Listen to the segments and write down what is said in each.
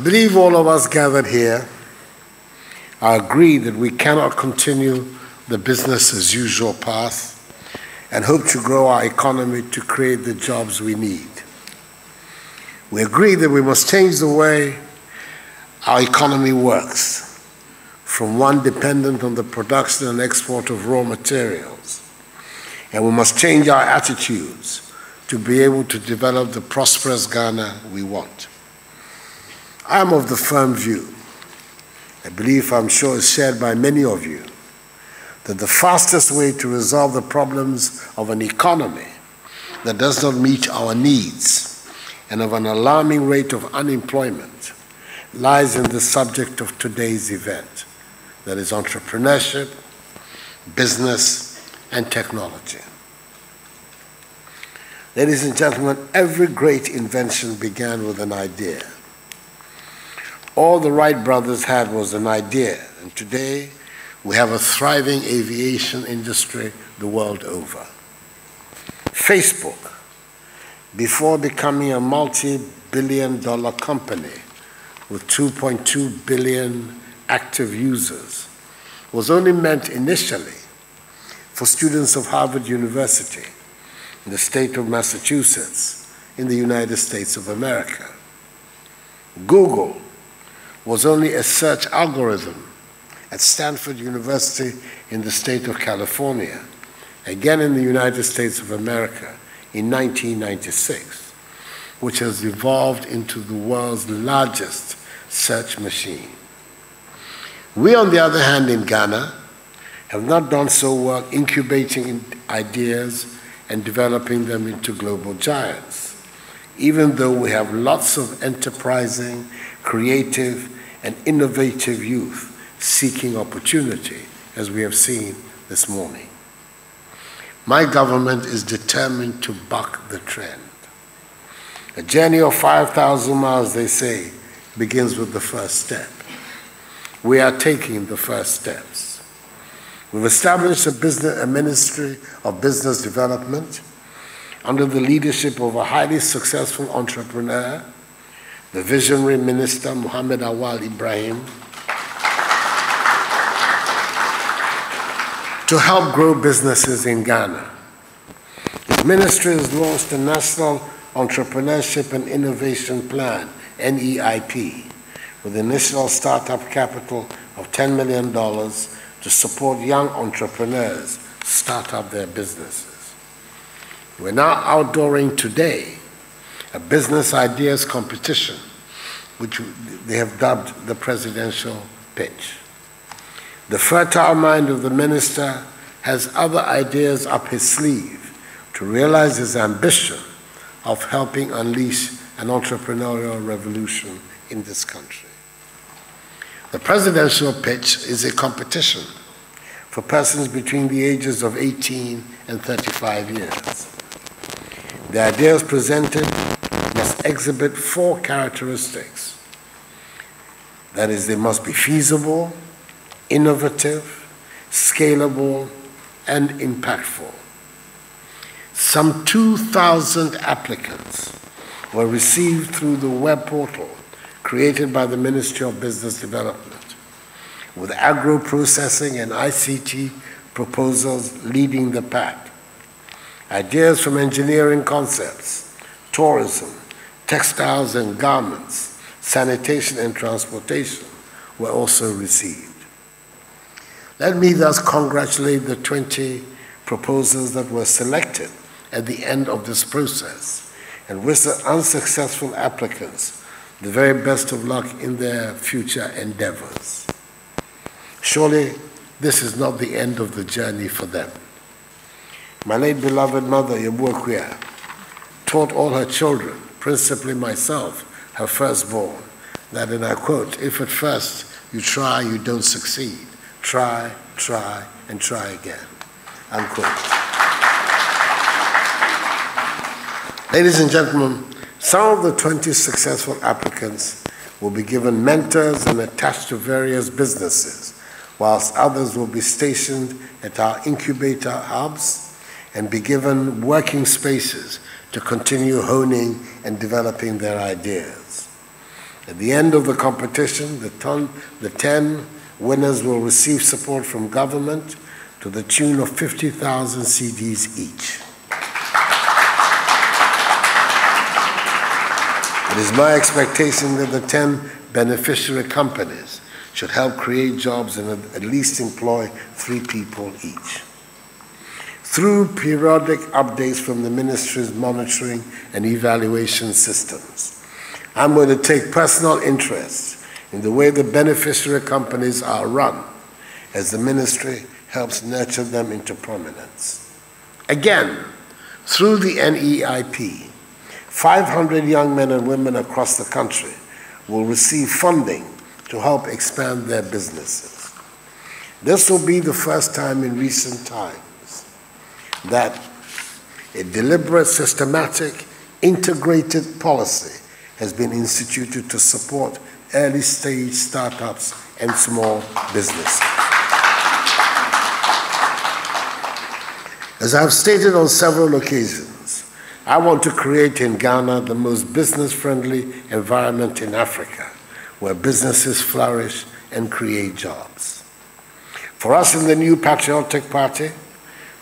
believe all of us gathered here are agreed that we cannot continue the business as usual path and hope to grow our economy to create the jobs we need. We agree that we must change the way our economy works, from one dependent on the production and export of raw materials. And we must change our attitudes to be able to develop the prosperous Ghana we want. I am of the firm view, a belief I'm sure is shared by many of you, that the fastest way to resolve the problems of an economy that does not meet our needs and of an alarming rate of unemployment lies in the subject of today's event, that is entrepreneurship, business, and technology. Ladies and gentlemen, every great invention began with an idea. All the Wright brothers had was an idea, and today we have a thriving aviation industry the world over. Facebook, before becoming a multi-billion-dollar company with 2.2 billion active users, was only meant initially for students of Harvard University in the state of Massachusetts in the United States of America. Google was only a search algorithm at Stanford University in the state of California, again in the United States of America, in 1996, which has evolved into the world's largest search machine. We, on the other hand, in Ghana, have not done so well incubating ideas and developing them into global giants, even though we have lots of enterprising, creative, and innovative youth seeking opportunity, as we have seen this morning. My government is determined to buck the trend. A journey of 5,000 miles, they say, begins with the first step. We are taking the first steps. We've established a Ministry of Business Development under the leadership of a highly successful entrepreneur, the visionary Minister Muhammad Awal Ibrahim, to help grow businesses in Ghana. His ministry has launched a National Entrepreneurship and Innovation Plan, NEIP, with initial startup capital of $10 million to support young entrepreneurs start up their businesses. We're now outdooring today a business ideas competition, which they have dubbed the presidential pitch. The fertile mind of the minister has other ideas up his sleeve to realize his ambition of helping unleash an entrepreneurial revolution in this country. The presidential pitch is a competition for persons between the ages of 18 and 35 years. The ideas presented must exhibit 4 characteristics. That is, they must be feasible, innovative, scalable, and impactful. Some 2,000 applicants were received through the web portal created by the Ministry of Business Development, with agro-processing and ICT proposals leading the pack. Ideas from engineering concepts, tourism, textiles and garments, sanitation and transportation were also received. Let me thus congratulate the 20 proposals that were selected at the end of this process and wish the unsuccessful applicants the very best of luck in their future endeavors. Surely this is not the end of the journey for them. My late beloved mother, Yabuakuya, taught all her children, principally myself, her firstborn, that, and I quote, "If at first you try, you don't succeed. Try, try, and try again," unquote. Ladies and gentlemen, some of the 20 successful applicants will be given mentors and attached to various businesses, whilst others will be stationed at our incubator hubs and be given working spaces to continue honing and developing their ideas. At the end of the competition, the 10 winners will receive support from government to the tune of 50,000 cedis each. It is my expectation that the 10 beneficiary companies should help create jobs and at least employ 3 people each. Through periodic updates from the ministry's monitoring and evaluation systems, I'm going to take personal interest in the way the beneficiary companies are run as the ministry helps nurture them into prominence. Again, through the NEIP, 500 young men and women across the country will receive funding to help expand their businesses. This will be the first time in recent times that a deliberate, systematic, integrated policy has been instituted to support early-stage startups and small businesses. As I've stated on several occasions, I want to create in Ghana the most business-friendly environment in Africa, where businesses flourish and create jobs. For us in the new Patriotic Party,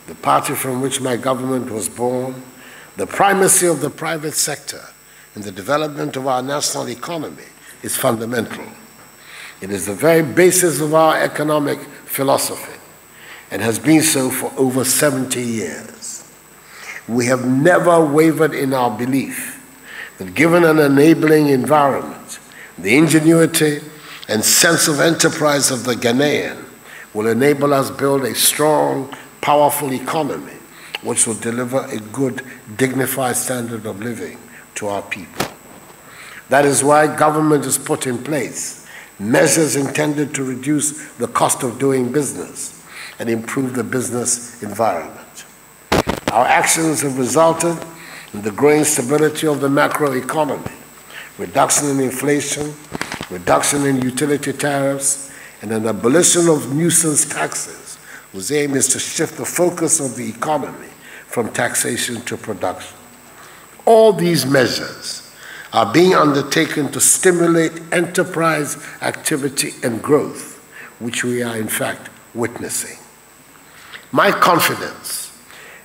the party from which my government was born, the primacy of the private sector in the development of our national economy is fundamental. It is the very basis of our economic philosophy and has been so for over 70 years. We have never wavered in our belief that given an enabling environment, the ingenuity and sense of enterprise of the Ghanaian will enable us build a strong, powerful economy which will deliver a good, dignified standard of living to our people. That is why government has put in place measures intended to reduce the cost of doing business and improve the business environment. Our actions have resulted in the growing stability of the macroeconomy, reduction in inflation, reduction in utility tariffs, and an abolition of nuisance taxes, whose aim is to shift the focus of the economy from taxation to production. All these measures are being undertaken to stimulate enterprise activity and growth, which we are in fact witnessing. My confidence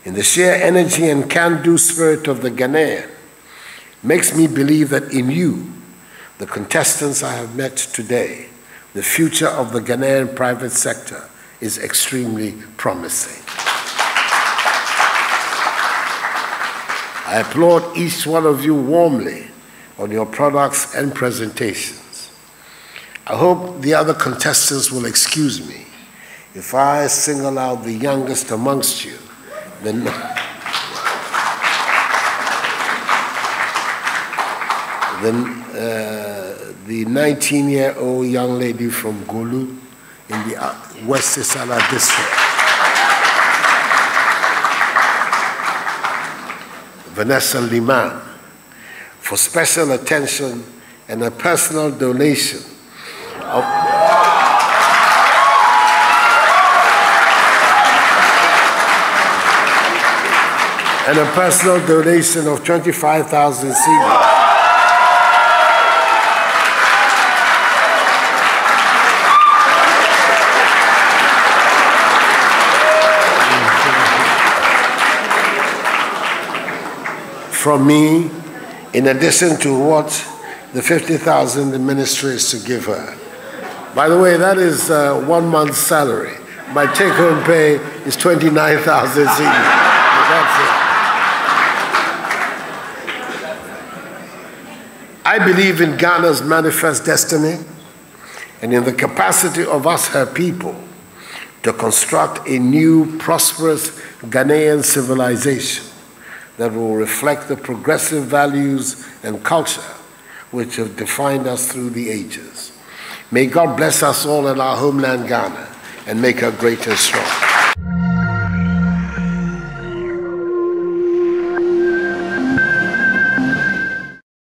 in the sheer energy and can-do spirit of the Ghanaian makes me believe that in you, the contestants I have met today, the future of the Ghanaian private sector is extremely promising. I applaud each one of you warmly on your products and presentations. I hope the other contestants will excuse me if I single out the youngest amongst you, the 19-year-old young lady from Gulu in the West Sisala district, Vanessa Liman, for special attention and a personal donation of of 25,000 cedis. From me, in addition to what the 50,000 the ministry is to give her. By the way, that is 1 month's salary. My take-home pay is 29,000 cedis. That's it. I believe in Ghana's manifest destiny and in the capacity of us, her people, to construct a new, prosperous Ghanaian civilization that will reflect the progressive values and culture which have defined us through the ages. May God bless us all in our homeland, Ghana, and make her great and strong.